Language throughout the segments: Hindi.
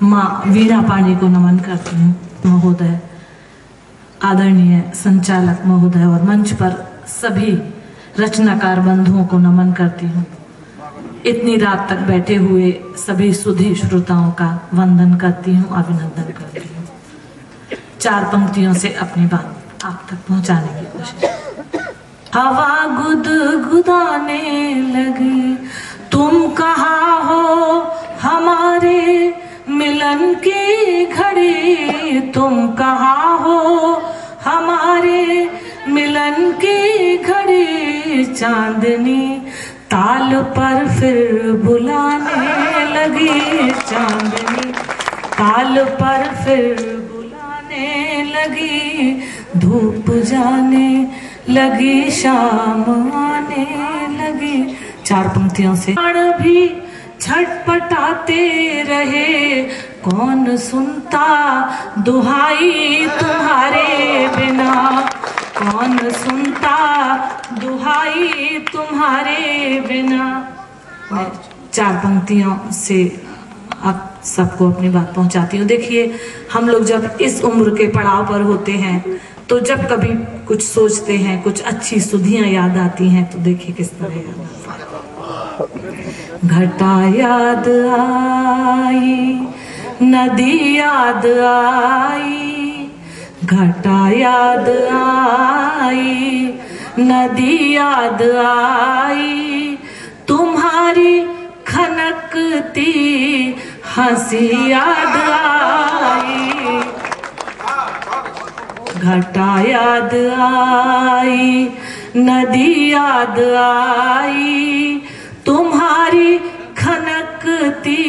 माँ वीणा पाणी को नमन करती हूँ महोदय, आदरणीय संचालक महोदय और मंच पर सभी रचनाकार बंधुओं को नमन करती हूँ। इतनी रात तक बैठे हुए सभी सुधी श्रोताओं का वंदन करती हूँ, अभिनंदन करती हूँ। 4 पंक्तियों से अपनी बात आप तक पहुँचाने की कोशिश। हवा गुदगुदाने लगी, तुम कहाँ हो हमारे मिलन की घड़ी, तुम कहाँ हो हमारे मिलन की घड़ी। चांदनी ताल पर फिर बुलाने लगी, चांदनी ताल पर फिर बुलाने लगी। धूप जाने लगी, शाम आने लगी। 4 पंक्तियों से भी छटपटाते रहे, कौन सुनता दुहाई तुम्हारे बिना, कौन सुनता दुहाई तुम्हारे बिना। मैं 4 पंक्तियों से आप सबको अपनी बात पहुंचाती हूँ। देखिए, हम लोग जब इस उम्र के पड़ाव पर होते हैं तो जब कभी कुछ सोचते हैं, कुछ अच्छी सुधियां याद आती हैं, तो देखिए किस तरह याद आती है। घटा याद आई, नदी याद आई, घटा याद आई, नदी याद आई। तुम्हारी खनकती हंसी याद आई, घटा याद आई, नदी याद आई। तुम्हारी खनकती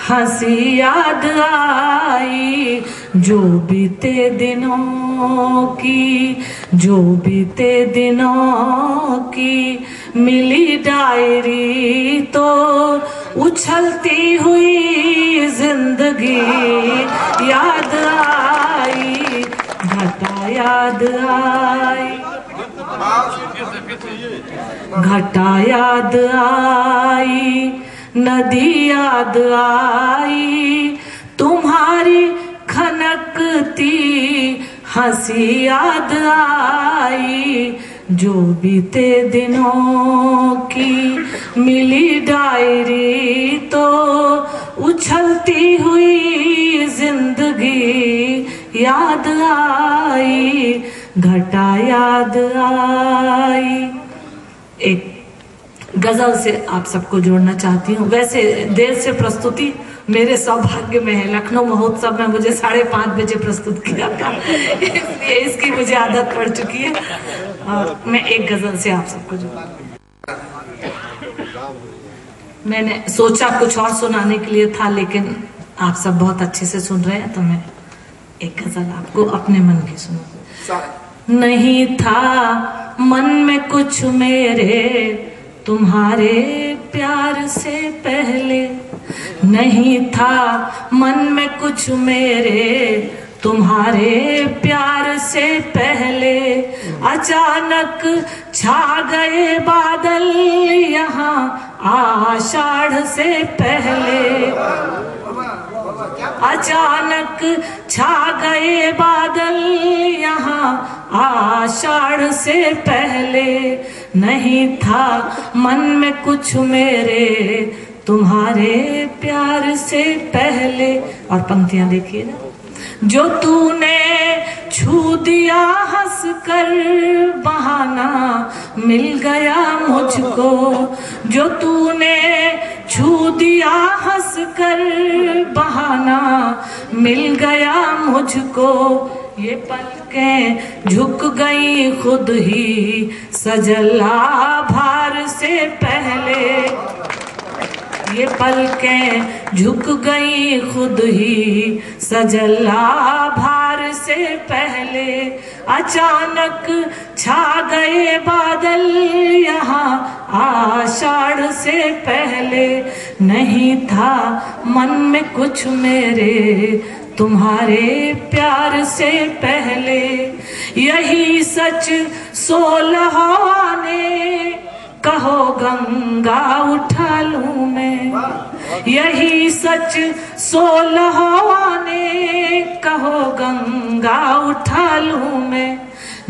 हंसी याद आई। जो बीते दिनों की, जो बीते दिनों की मिली डायरी, तो उछलती हुई जिंदगी याद आई, घटा याद आई, घटा याद आई, नदी याद आई। तुम्हारी खनकती हंसी याद आई। जो बीते दिनों की मिली डायरी, तो उछलती हुई जिंदगी याद आई, घटा याद आई। एक गजल से आप सबको जोड़ना चाहती हूँ। वैसे देर से प्रस्तुति मेरे सौभाग्य में है। लखनऊ महोत्सव में मुझे 5:30 बजे प्रस्तुत किया था, इसलिए इसकी मुझे आदत पड़ चुकी है। और मैं एक गजल से आप सबको जोड़ूंगी। मैंने सोचा कुछ और सुनाने के लिए था, लेकिन आप सब बहुत अच्छे से सुन रहे हैं, तो मैं एक गजल आपको अपने मन की सुनाऊंगी। नहीं था मन में कुछ मेरे तुम्हारे प्यार से पहले, नहीं था मन में कुछ मेरे तुम्हारे प्यार से पहले। अचानक छा गए बादल यहाँ आषाढ़ से पहले, अचानक छा गए बादल यहाँ आषाढ़ से पहले। नहीं था मन में कुछ मेरे तुम्हारे प्यार से पहले। और पंक्तियां देखिए ना। जो तूने छू दिया हंस कर बहाना मिल गया मुझको, जो तूने छू दिया हंस कर बहाना मिल गया मुझको। ये पलकें झुक गई खुद ही सजल आभार से पहले, ये पलकें झुक गई खुद ही सजल आभार से पहले। अचानक छा गए बादल यहाँ आषाढ़ से पहले। नहीं था मन में कुछ मेरे तुम्हारे प्यार से पहले। यही सच 16 ने कहो गंगा उठा लूं मैं, यही सच 16 ने, कहो गंगा उठा लूं मैं।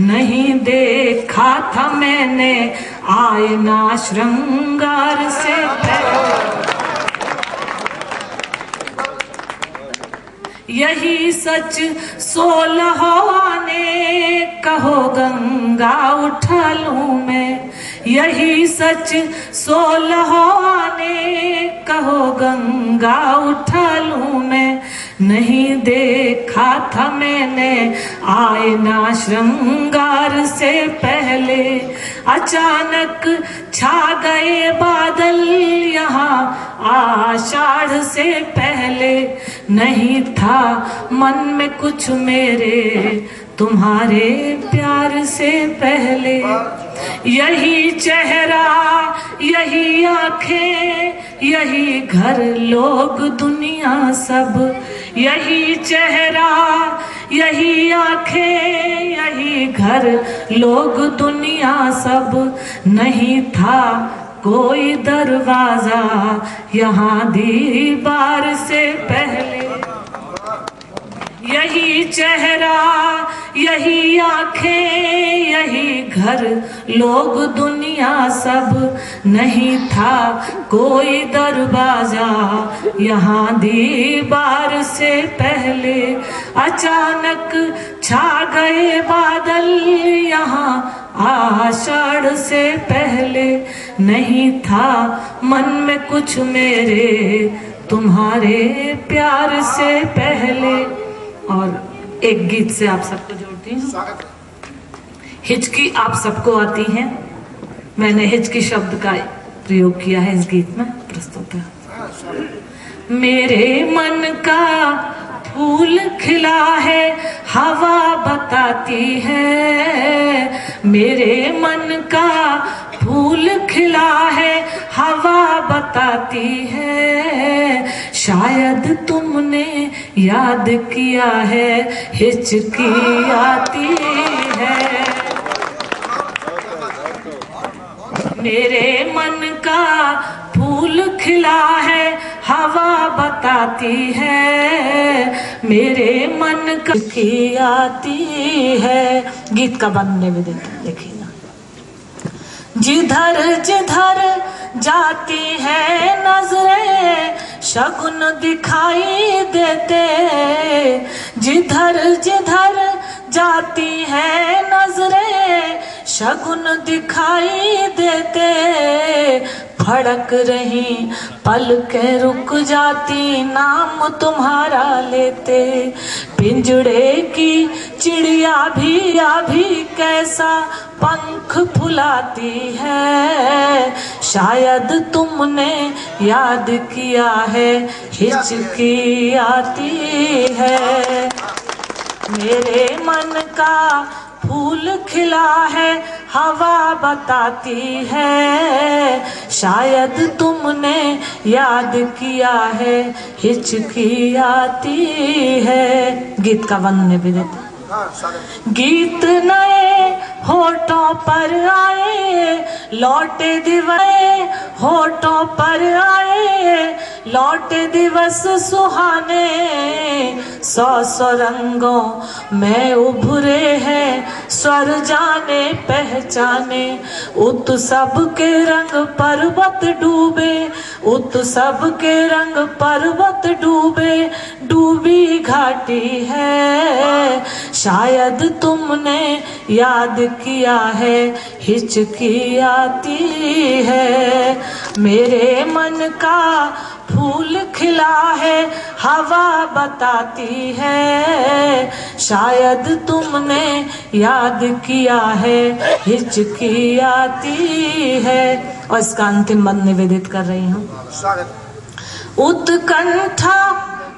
नहीं देखा था मैंने आईना श्रृंगार से पहले, यही सच 16 ने, कहो गंगा उठा लूं मैं। यही सच 16 ने, कहो गंगा उठा लूं मैं। नहीं देखा था मैंने आईना श्रृंगार से पहले, अचानक छा गए बादल यहाँ आषाढ़ से पहले। नहीं था मन में कुछ मेरे तुम्हारे प्यार से पहले, यही चेहरा यही आंखें यही घर लोग दुनिया सब, यही चेहरा यही आंखें यही घर लोग दुनिया सब। नहीं था कोई दरवाजा यहाँ दीवार से पहले, यही चेहरा यही आंखें यही घर लोग दुनिया सब। नहीं था कोई दरवाजा यहाँ दीवार से पहले, अचानक छा गए बादल यहाँ आषाढ़ से पहले। नहीं था मन में कुछ मेरे तुम्हारे प्यार से पहले। और एक गीत से आप सबको जोड़ती हूँ। हिचकी आप सबको आती है, मैंने हिचकी शब्द का प्रयोग किया है इस गीत में, प्रस्तुत है। मेरे मन का फूल खिला है हवा बताती है, मेरे मन का फूल खिला है हवा बताती है। शायद तुमने याद किया है हिचकी आती है। मेरे मन का फूल खिला है हवा बताती है, मेरे मन का हिचकी आती है। गीत का बनने भी देखिए ना। जिधर जिधर जाती है नजरें शगुन दिखाई देते, जिधर जिधर जाती है नजरें शगुन दिखाई देते। फड़क रही पलकें रुक जाती नाम तुम्हारा लेते। पिंजड़े की चिड़िया भी कैसा पंख फुलाती है। शायद तुमने याद किया है हिचकी आती है। मेरे मन का फूल खिला है हवा बताती है, शायद तुमने याद किया है हिचकी आती है। गीत का वंदन भी देते। गीत नए होठों पर आए लौटे दिवस, होठों पर आए लौटे दिवस सुहाने। 100 रंगों में उभरे हैं स्वर जाने पहचाने। उत सब के रंग पर्वत डूबे, उत सब के रंग पर्वत डूबे, डूबी घाटी है। शायद तुमने याद किया है हिचकी आती है। मेरे मन का फूल खिला है हवा बताती है, शायद तुमने याद किया है हिचकी आती है। और इसका अंतिम बंद निवेदित कर रही हूँ। उत्कंठा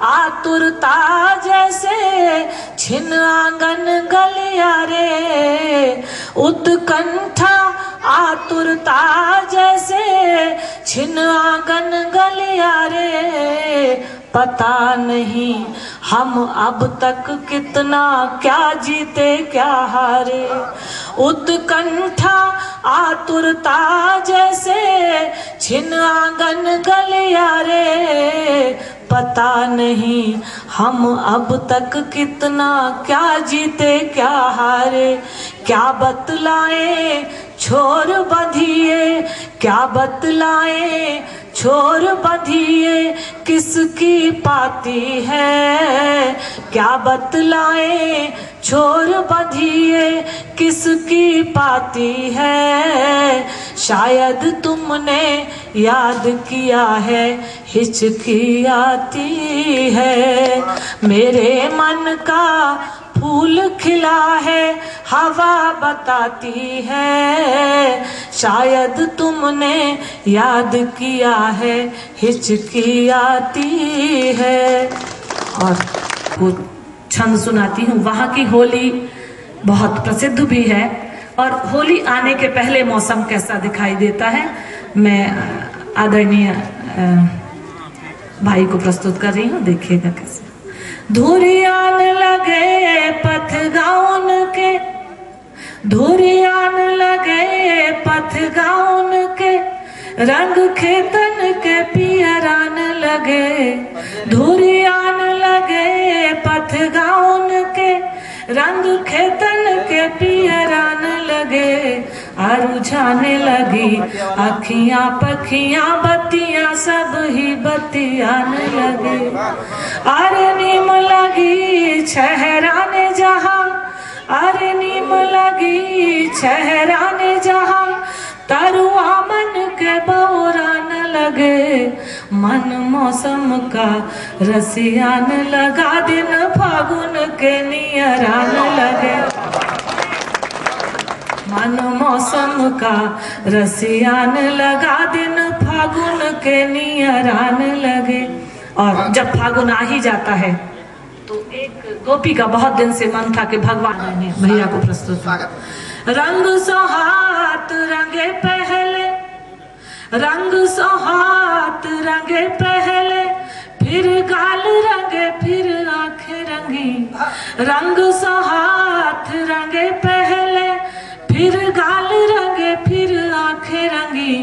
आतुरता जैसे छिन आंगन गलियारे। उत्कंठा आतुरता जैसे छिन आंगन गलियारे। पता नहीं हम अब तक कितना क्या जीते क्या हारे। उत्कंठा आतुरता जैसे छिन आंगन गलियारे, पता नहीं हम अब तक कितना क्या जीते क्या हारे। क्या बतलाएं छोर बंधिए, क्या बतलाएं छोर बंधिए किसकी पाती है। क्या बतलाएं छोर बंधिए किसकी पाती है। शायद तुमने याद किया है हिचकी आती है। मेरे मन का फूल खिला है हवा बताती है। शायद तुमने याद किया है हिचकी आती है। और कुछ छंद सुनाती हूँ। वहाँ की होली बहुत प्रसिद्ध भी है और होली आने के पहले मौसम कैसा दिखाई देता है मैं आदरणीय भाई को प्रस्तुत कर रही हूँ। देखिएगा कैसे। धुरियान लगे पथ गाउन के, धुरियान लगे पथ गाउन के, रंग खेतन के पियरान लगे। धुरियान लगे पथ गाउन के, रंग खेतन के पियरान लगे। रुझाने लगी अखियां पखियां, बत्तियां सब ही बत्तियाने लगे। अरे नीम लगी छहराने जहां, अरे नीम लगी छहराने जहां, तरुआ मन के बौरान लगे। मन मौसम का रसियान लगा, दिन फागुन के नियरान लगे। मन मौसम का रसियान लगा, दिन फागुन के नियरान लगे। और जब फागुन आ ही जाता है तो एक गोपी का बहुत दिन से मन था कि भगवान ने भैया को प्रस्तुत। रंग सोहात रंगे पहले, रंग सोहात रंगे पहले, फिर गाल रंगे फिर आंखें रंगी। रंग सोहात रंगे पहले, फिर गाल रंगे फिर आंखें रंगी।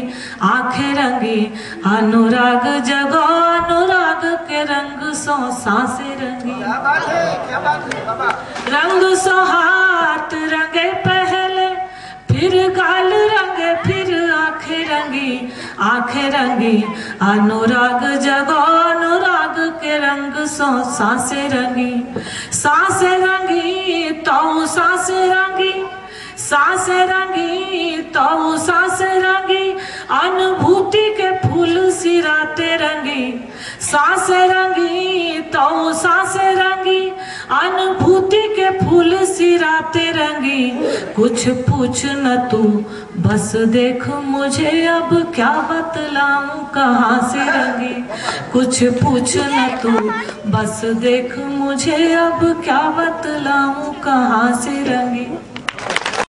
आंखें रंगी अनुराग जगो, अनुराग के रंग सो सांसें रंगी। रंग सोहात रंगे पहले, फिर गाल रंगे फिर आंखें रंगी। आंखें रंगी अनुराग जगो, अनुराग के रंग सो सांसें रंगी। सांसें रंगी तो सांसें रंगी, सांसें रंगी तो सांसें रंगी, अनुभूति के फूल सिराते रंगी। सांसें रंगी तो सांसें रंगी, अनुभूति के फूल सिराते रंगी। कुछ पूछ न तू बस देख मुझे, अब क्या बतलाऊं कहाँ से रंगी। कुछ पूछ न तू बस देख मुझे, अब क्या बतलाऊं कहाँ से रंगी।